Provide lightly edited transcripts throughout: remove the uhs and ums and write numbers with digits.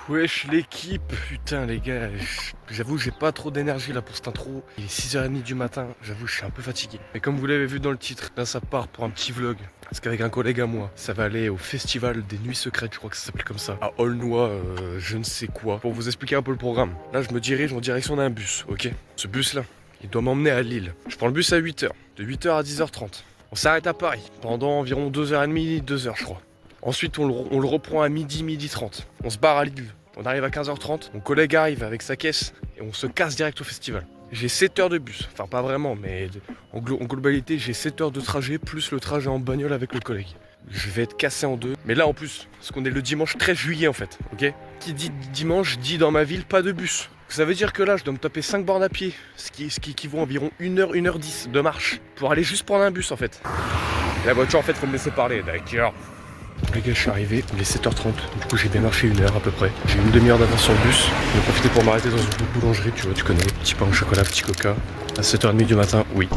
Wesh l'équipe, putain les gars, j'avoue j'ai pas trop d'énergie là pour cette intro. Il est 6h30 du matin, j'avoue je suis un peu fatigué. Mais comme vous l'avez vu dans le titre, là ça part pour un petit vlog. Parce qu'avec un collègue à moi, ça va aller au festival des Nuits Secrètes, je crois que ça s'appelle comme ça. À Aulnois, je ne sais quoi. Pour vous expliquer un peu le programme. Là je me dirige en direction d'un bus, ok. Ce bus là, il doit m'emmener à Lille. Je prends le bus à 8h, de 8h à 10h30. On s'arrête à Paris pendant environ 2h30, 2h je crois. Ensuite on le reprend à midi, midi 30. On se barre à Lille. On arrive à 15h30, mon collègue arrive avec sa caisse et on se casse direct au festival. J'ai 7 heures de bus, enfin pas vraiment, mais en globalité j'ai 7 heures de trajet plus le trajet en bagnole avec le collègue. Je vais être cassé en deux, mais là en plus, parce qu'on est le dimanche 13 juillet en fait, ok. Qui dit dimanche dit dans ma ville pas de bus. Ça veut dire que là je dois me taper 5 bornes à pied, ce qui équivaut à environ 1h, 1h10 de marche pour aller juste prendre un bus en fait. La voiture en fait faut me laisser parler, d'accord. Les gars, je suis arrivé, il est 7h30, du coup j'ai bien marché 1 heure à peu près. J'ai eu une demi-heure d'avance sur le bus, j'ai profité pour m'arrêter dans une boulangerie, tu vois, tu connais, petit pain au chocolat, petit coca. À 7h30 du matin, oui.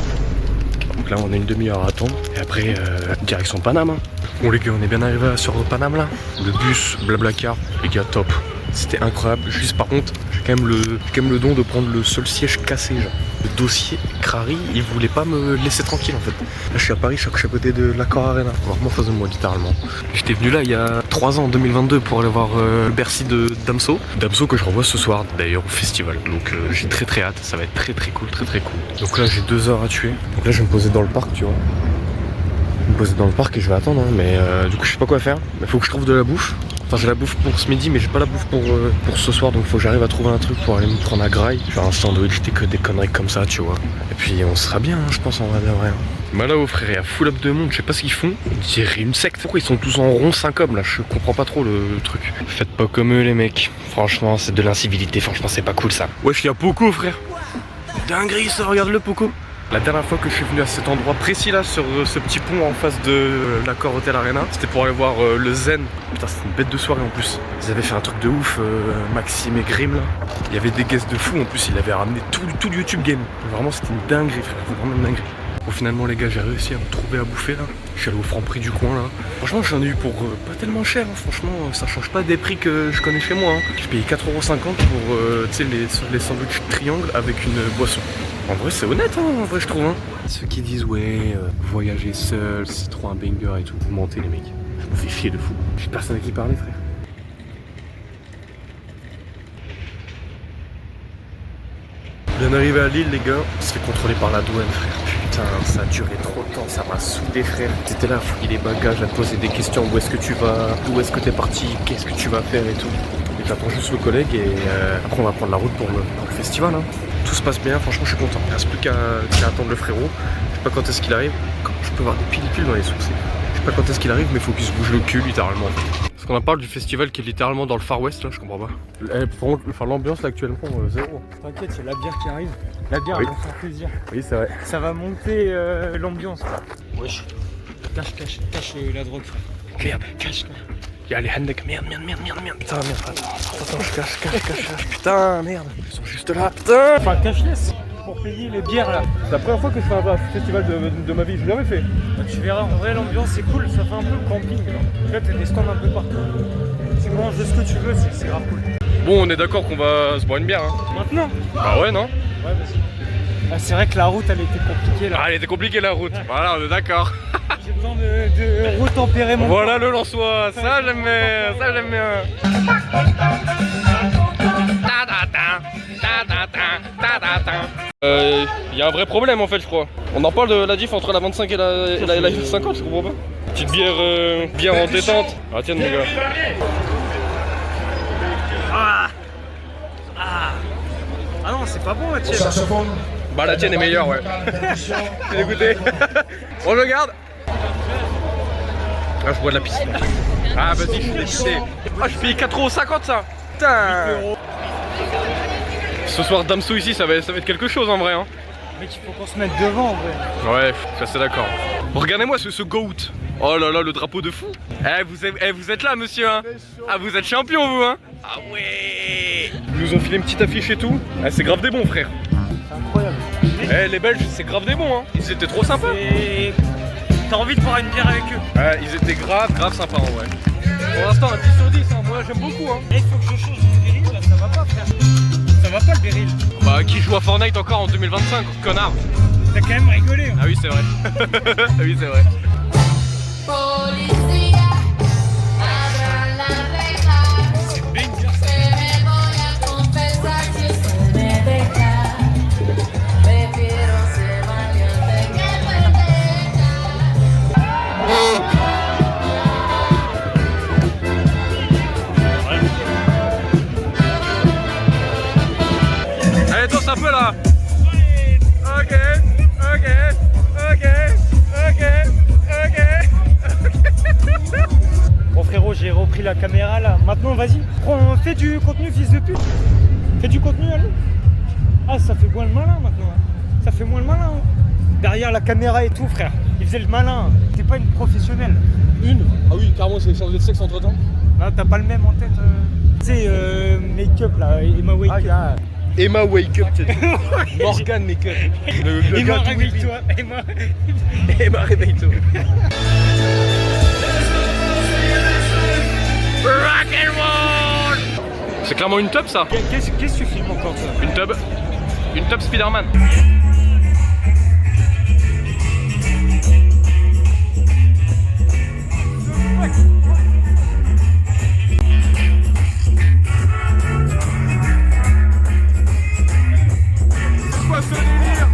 Donc là on a une demi-heure à attendre, et après direction Paname. Hein. Bon les gars, on est bien arrivé sur Paname là. Le bus, Blablacar, les gars, top. C'était incroyable, juste par contre, j'ai quand même le don de prendre le seul siège cassé, genre. Le dossier Crary, il voulait pas me laisser tranquille en fait. Là je suis à Paris, je suis à côté de l'Accor Arena, vraiment en face de moi littéralement. J'étais venu là il y a 3 ans, en 2022, pour aller voir le Bercy de Damso. Damso que je revois ce soir d'ailleurs au festival. Donc j'ai très hâte, ça va être très cool, très cool. Donc là j'ai 2 heures à tuer. Donc là je vais me poser dans le parc, tu vois. Je vais me poser dans le parc et je vais attendre, hein. Mais du coup je sais pas quoi faire. Mais faut que je trouve de la bouffe. Enfin j'ai la bouffe pour ce midi mais j'ai pas la bouffe pour ce soir, donc faut que j'arrive à trouver un truc pour aller me prendre à Graille. Faire un sandwich, des conneries comme ça, tu vois. Et puis on sera bien, hein, je pense, en vrai de vrai. Bah là, oh frère, il y a full up de monde, je sais pas ce qu'ils font. On dirait une secte. Pourquoi ils sont tous en rond 5 hommes là? Je comprends pas trop le truc. Faites pas comme eux les mecs. Franchement, c'est de l'incivilité, franchement c'est pas cool ça. Wesh, il y a Poco frère. Dinguerie ça, regarde le Poco. La dernière fois que je suis venu à cet endroit précis là, sur ce petit pont en face de l'Accor Hotel Arena, c'était pour aller voir le Zen. Putain, c'était une bête de soirée en plus. Ils avaient fait un truc de ouf, Maxime et Grim là. Il y avait des guests de fou en plus, il avait ramené tout le YouTube game. Vraiment c'était une dinguerie frère, c'était vraiment une dinguerie. Bon finalement les gars, j'ai réussi à me trouver à bouffer là. Je suis allé au Franprix du coin là. Franchement j'en ai eu pour pas tellement cher, hein. Franchement ça change pas des prix que je connais chez moi. Hein. J'ai payé 4,50€ pour les sandwichs triangles avec une boisson. En vrai c'est honnête, hein, en vrai je trouve. Hein. Ceux qui disent ouais, voyager seul, c'est trop un banger et tout, vous mentez les mecs. Je me fais fier de fou. J'ai personne à qui parler frère. Bien arrivé à Lille les gars, on se fait contrôler par la douane frère. Putain, ça a duré trop de temps, ça m'a saoulé frère. T'étais là à fouiller les bagages, à te poser des questions, où est-ce que tu vas, d'où est-ce que t'es parti, qu'est-ce que tu vas faire et tout. Et j'attends juste le collègue et après on va prendre la route pour le festival. Hein. Tout se passe bien, franchement je suis content. Il ne reste plus qu'à attendre le frérot. Je sais pas quand est-ce qu'il arrive. Je peux voir des pellicules dans les sourcils. Je sais pas quand est-ce qu'il arrive mais il faut qu'il se bouge le cul littéralement. Parce qu'on en parle du festival qui est littéralement dans le Far West là, je comprends pas. Enfin l'ambiance là actuellement zéro. T'inquiète, il y a la bière qui arrive. La bière oui. va faire plaisir. Oui c'est vrai. Ça va monter l'ambiance. Wesh. Cache la drogue frère. Merde, cache. Y'a les handek, merde, putain merde, attends, je cache, putain, merde, ils sont juste là, putain. Enfin cashless pour payer les bières là. C'est la première fois que je fais un festival de ma vie, je l'ai jamais fait. Bah, tu verras, en vrai l'ambiance c'est cool, ça fait un peu le camping là. Là t'as des stands un peu partout. Tu manges ce que tu veux, c'est grave cool. Bon, on est d'accord qu'on va se boire une bière, hein. Maintenant? Bah ouais, non? Ouais, vas-y. Ah, c'est vrai que la route elle était compliquée là. Ah, elle était compliquée la route, voilà, on est d'accord. J'ai besoin de retempérer mon Voilà le Lensois, ça j'aime bien, ça j'aime bien. Y a un vrai problème en fait je crois. On en parle de la diff entre la 25 et la 50, je comprends pas. Petite bière en détente. Ah tiens les gars. Ah non, c'est pas bon la tienne. Bah la tienne est meilleure ouais. J'ai dégoûté. On le garde. Ah je bois de la piscine. Ah vas-y je suis dégoûté. Ah je paye 4,50€ ça. Putain. Ce soir Damso ici ça va être quelque chose en vrai hein. Mec il faut qu'on se mette devant en vrai. Ouais je suis assez d'accord. Bon, regardez-moi ce goat. Oh là là le drapeau de fou. Vous êtes là monsieur hein. Ah vous êtes champion vous hein. Ah ouais. Ils nous ont filé une petite affiche et tout. Ah c'est grave des bons frère. C'est incroyable. Les Belges c'est grave des bons hein. Ils étaient trop sympas. T'as envie de boire une bière avec eux. Ouais ils étaient grave sympas en vrai. Pour l'instant, un 10 sur 10, hein. Moi j'aime beaucoup. Hein. Et il faut que je change mon béryl, là, ça va pas, frère. Ça va pas le béryl. Bah, qui joue à Fortnite encore en 2025, connard. T'as quand même rigolé. Hein. Ah oui, c'est vrai. Ah oui, c'est vrai. C'est bien dire ça. Allez, danse un peu là. Ok, ok, ok, ok, ok. Bon frérot, j'ai repris la caméra là. Maintenant, vas-y, fais du contenu, fils de pute. Fais du contenu, allez. Ah, ça fait moins le malin maintenant. Hein. Ça fait moins le malin. Hein. Derrière la caméra et tout, frère. Il faisait le malin. T'es pas une professionnelle. Une. Ah oui, carrément, c'est changé de sexe entre temps. Ah, t'as pas le même en tête. Tu sais, make-up là, Emma Wake Up. Ah, Emma Wake Up, Morgan Make Up. Emma, réveille-toi. Emma, réveille-toi. Rock and roll. C'est clairement une tub ça. Qu'est-ce que tu filmes encore ça? Une tub Spider-Man. C'est quoi ce délire?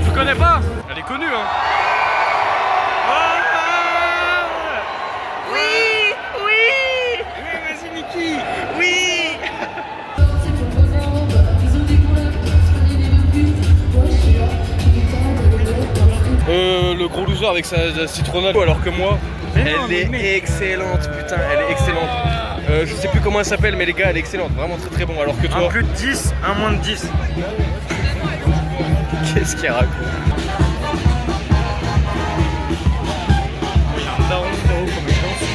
Tu connais pas? Elle est connue hein. Vas-y Niki. Oui. Le gros loser avec sa citronnade alors que moi elle est excellente putain, elle est excellente. Je sais plus comment elle s'appelle mais les gars elle est excellente, vraiment très très bon alors que toi. Un plus de 10, un moins de 10. Qu'est-ce qu'il raconte? Il y a un daron là-haut comme il danse.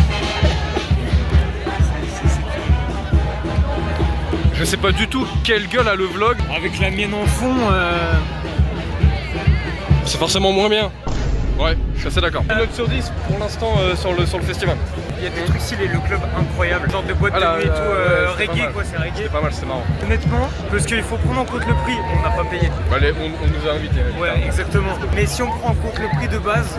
Je sais pas du tout quelle gueule a le vlog. Avec la mienne en fond, C'est forcément moins bien. Ouais, je suis assez d'accord. Une note sur 10 pour l'instant sur le festival. il y a des trucs stylés, le club incroyable, genre de boîte de nuit et tout, reggae quoi, c'est reggae. C'est pas mal, c'est marrant. Honnêtement, parce qu'il faut prendre en compte le prix, on n'a pas payé. Bah, on nous a invités. Ouais, exactement. Mais si on prend en compte le prix de base,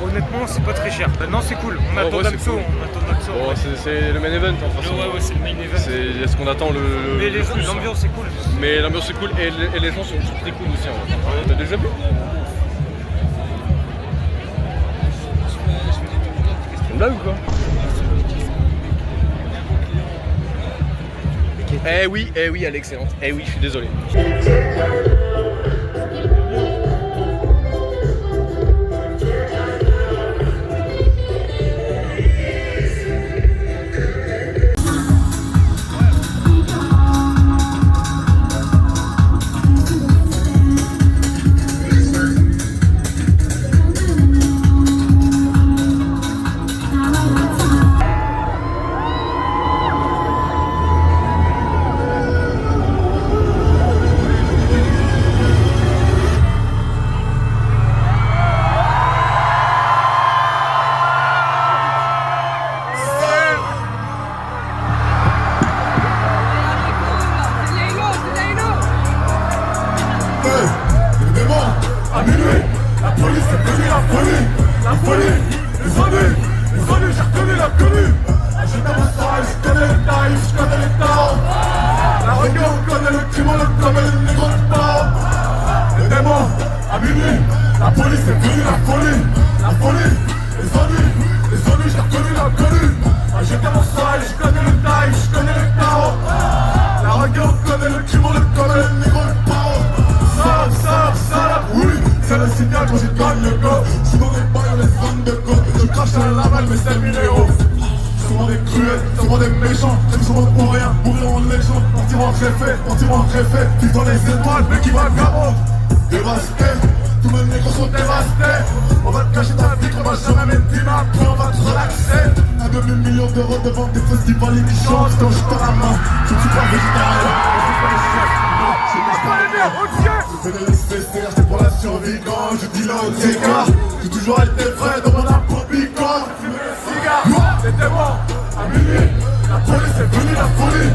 honnêtement, c'est pas très cher. Non, c'est cool. On attend Damso, cool. on attend Damso. Oh, c'est le main event en fait. Ouais, c'est le main event. C'est ce qu'on attend le Mais plus. l'ambiance c'est cool. Mais l'ambiance c'est cool et les gens sont très cool aussi. En fait. T'as déjà vu? Une blague ou quoi? Eh oui, elle est excellente. Eh oui, je suis désolé. À minuit, la police est venue, la folie, les ennuis, j'ai reconnu la tenue. J'étais mon sang, je connais les tailles, je connais les temps. La rigueur, on connaît le crime, on le connaît les négros de pas. Les démons, à minuit, la police est venue, la folie, les ennuis, j'ai reconnu la tenue. J'étais mon sang, je connais les tailles, je connais les temps. La rigueur, on connaît le crime, on le connaît les négros de pas. Salade, oui, c'est le signal quand j'ai gagne le go. Je suis dans les bails, les zones de go. Je crache à la balle, mais c'est le numéro. souvent des cruels, souvent des méchants. J'aime souvent pour rien, mourir en légende. Partir en réfé, vivre dans les étoiles, mais qui vagabonde. Dévasté, tous mes négros sont dévastés. On va te cacher ta vie, on va jamais mettre tes mains, puis on va te relaxer. Un demi-million d'euros devant des festivals qui chantent quand je tends la main. Je ne suis pas végétarien, je suis pas les chefs. Je fais des nécessaires, c'est pour la survie quand je dis l'autre dégâts. J'ai toujours été vrai dans mon apopie quand je fume les cigares. C'était bon, à minuit, la police est venue, la folie,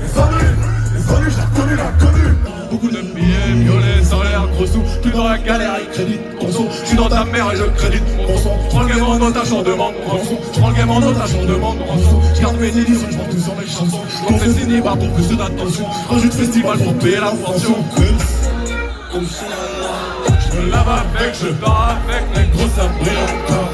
les ennuis, j'ai reconnu l'inconnu. Beaucoup de billets violets sans l'air gros sous. Plus dans la galère, il crédite conso. Je suis dans ta mère et je crédite mon son. Je prends le game en otage, j'en demande rançon. Je prends le game en otage, j'en demande rançon. Je garde mes délires, je prends tout sur mes chansons. On fait signer par pour plus d'attention. Rajoute festival pour payer la pension. Je me lave avec, je pars avec, les gros ça brille encore.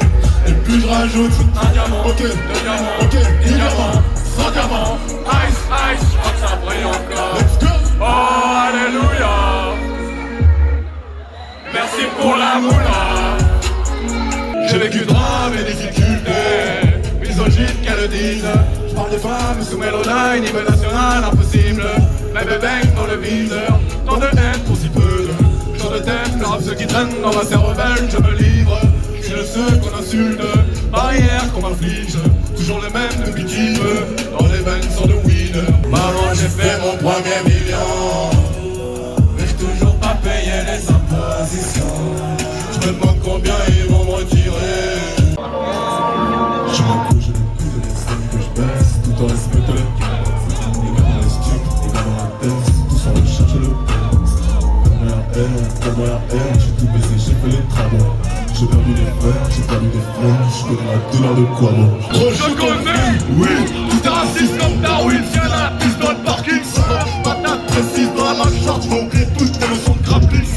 Et puis je rajoute un diamant, ok, deux diamants, ok, 10 diamants, 100 diamants. Ice, ice, je crois que ça brille encore. Let's go. Oh, alléluia. Merci pour la moula. J'ai vécu drame et difficultés. Misogyne qu'elles le disent. Je parle des femmes sous Melodyne, niveau national impossible. Baby bang dans le viseur. Tant de haine pour si peu de genre de thème. Le rap ceux qui traînent dans ma cervelle, je me livre. Je suis le seul qu'on insulte. Barrière qu'on m'inflige. Toujours les mêmes depuis qui veut. Dans les veines sont de winner. Maman j'ai fait mon premier million. Mais j'ai toujours pas payé les impositions. Je me demande combien ils vont me retirer. Je m'en fous, j'ai le coup de les que je baisse. Tout en respectant les gars. Les gars dans les stupes, les gars dans la tête. Tous en recherche le best. Pour moi la haine, j'ai tout baissé, j'ai fait les travaux. J'ai perdu des frères, j'ai perdu des frères. Je connais la douleur de quoi bon. Je connais, oui, tout est raciste comme Darwin. Viens là, piste dans le parking. Patate précise dans la main short. Je vais oublier toutes tes leçons de grappling.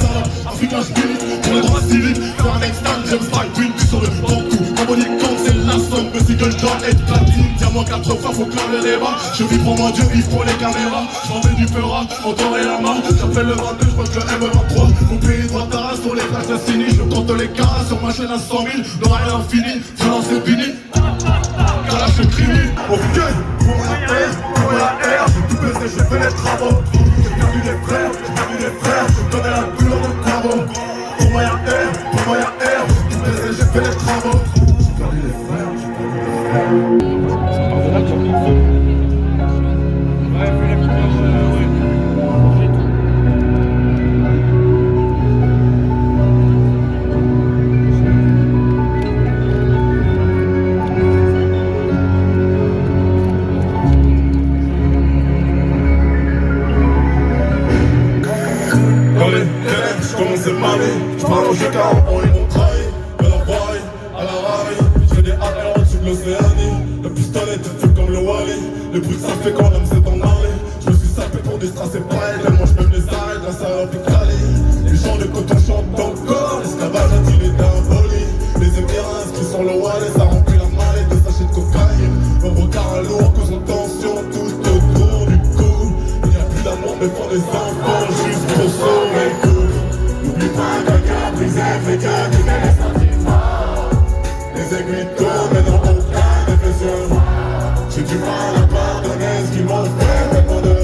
Africain, je milite pour les droits civiques. Faire un externe, James Baldwin. Puis sur le bon coup, ma bonne compte, c'est la somme. Me single d'or et de platine. Diamant 4 fois, faut clamer les bras. Je vis pour mon Dieu, vive pour les caméras. Je m'en vais du peura, encore et la main. J'appelle le 22, je crois que le M23. Mon pays droit d'Arras, sur les flashs d'Assini. Je compte les caras sur ma chaîne à 100 000. L'oreille à l'infini, violence c'est fini. Car là je suis crimi. Au gueule, pour la R, j'ai tout baissé, j'ai fait les travaux. J'ai perdu des frères, je connais la douleur de Cabo. Pour moi y'a R, j'ai tout baissé, j'ai fait les travaux. J'ai perdu des frères, Dans les ténèbres, je commençais ma vie. Je parle aux G40, ils m'ont trahi. Mais l'envoie à la raille. Je fais des AR au-dessus de l'Océanie. Le pistolet te fume comme le Wally. Le bruit que ça fait quand l'homme s'est en allé. Je me suis sapé pour des strass et pareil. Tellement je même les arrêts de la salope Italie. Les gens de coton chantent encore. L'esclavage a-t-il été aboli? Les Émirats qui sont le Wally. Ça remplit la mallette de sachets de cocaïne. Mon regard à lourd cause en tension tout autour du cou. Il n'y a plus d'amour mais pour des enfants juste pour sauver le coup. N'oublie pas qu'un cœur brisé fait que tu mets les sentiments. Les aiguilles tournent mais n'ont aucun effet sur moi. J'ai du mal à pardonner ce qu'ils m'ont fait tellement de.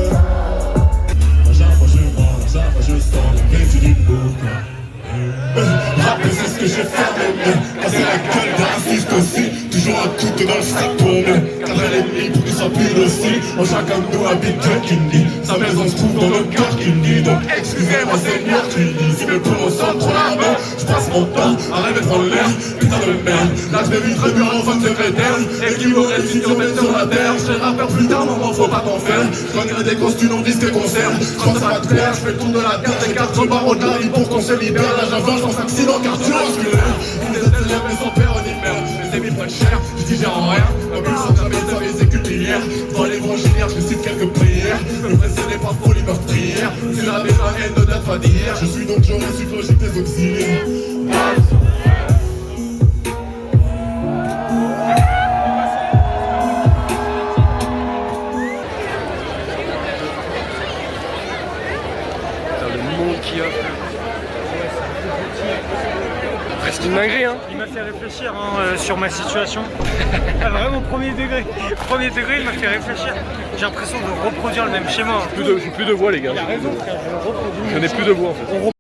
À chaque fois je mens, à chaque fois je sens les résidus du bouquin. Rapper c'est ce que j'ai fait de mieux. Casser la gueule des racistes aussi. Toujours un couteau dans le sac pour mieux cadrer l'ennemi pour qu'il soit plus docile. En chacun de nous habite Dieu qui me dit. Sa maison se trouve dans le cœur qui me dit. Donc excusez-moi Seigneur qui me dit. Si mes poumons sont trop larmes, je passe mon temps à rêver dans l'air. Putain de merde, là je vais vite revenir en fin de secrétaire. Et qui m'aurait dit sur la terre. Je serai rappeur plus tard, maman faut pas t'en faire. Je regrette des costumes en disque et concert. Quand ça va te plaire, je fais le tour de la terre. Des 4 barreaux de la vie pour qu'on se libère. Là j'avance sans accident cardiovasculaire. Des élèves mais sans père ni mère. Les amis prennent cher, je dis j'ai en rien. La bulle sans jamais de mes écutilières. Dans l'évangéliaire, je cite quelques prières. Le précédé par folie meurtrière. C'est la haine de date pas d'hier. Je suis donc j'aurais su logique des auxiliaires. Le monde qu'il y a. c'est une dinguerie, hein. Il m'a fait réfléchir sur ma situation. Ah, vraiment premier degré. Premier degré, il m'a fait réfléchir. J'ai l'impression de reproduire le même schéma. J'ai plus de voix, les gars. Il a raison, frère, je reproduis. J'en ai plus de voix, en fait.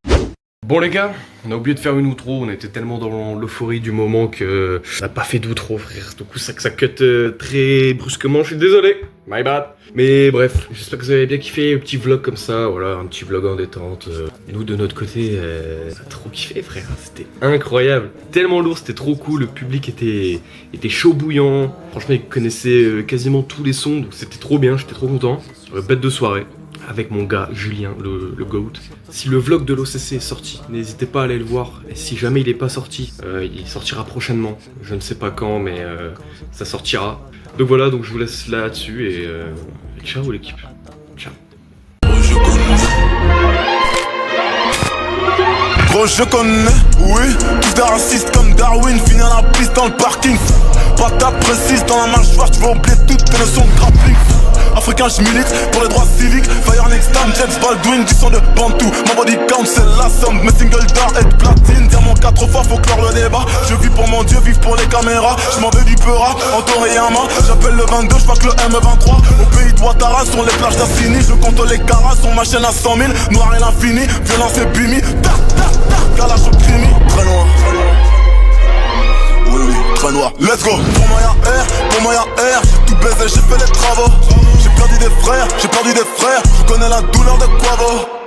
Bon les gars, on a oublié de faire une outro, on était tellement dans l'euphorie du moment que on n'a pas fait d'outro frère, du coup ça cut très brusquement, je suis désolé, my bad. Mais bref, j'espère que vous avez bien kiffé un petit vlog comme ça, voilà, un petit vlog en détente. Nous de notre côté, on a trop kiffé frère, c'était incroyable, tellement lourd, c'était trop cool, le public était chaud bouillant, franchement ils connaissaient quasiment tous les sons, donc c'était trop bien, j'étais trop content, bête de soirée. Avec mon gars Julien, le GOAT. Si le vlog de l'OCC est sorti, n'hésitez pas à aller le voir. Et si jamais il n'est pas sorti, il sortira prochainement. Je ne sais pas quand, mais ça sortira. Donc voilà, donc je vous laisse là-dessus et ciao l'équipe. Ciao. Gros je connais, oui, tous des racistes comme Darwin, finit à la piste dans le parking. Patate précise dans la mâchoire, tu vas oublier toutes tes notions de grappling. Africain, je milite pour les droits civiques. Fire next time, James Baldwin, du son de Bantu. Ma body count, c'est la somme. Mes singles d'or et de platine. Diamant 4 fois, faut clore le débat. Je vis pour mon Dieu, vive pour les caméras. Je m'en vais du Peura, en Toriyama. J'appelle le 22, je que le M23. Au pays de Ouattara, sur les plages d'Assini. Je compte les caras, sur ma chaîne à 100 000. Noir et l'infini, violence et bimi. Kalash au crimi, très noir. Oui, très noir. Let's go. Pour moi y'a R, j'ai tout baisé, j'ai fait les travaux. J'ai perdu des frères, je connais la douleur de Quavo.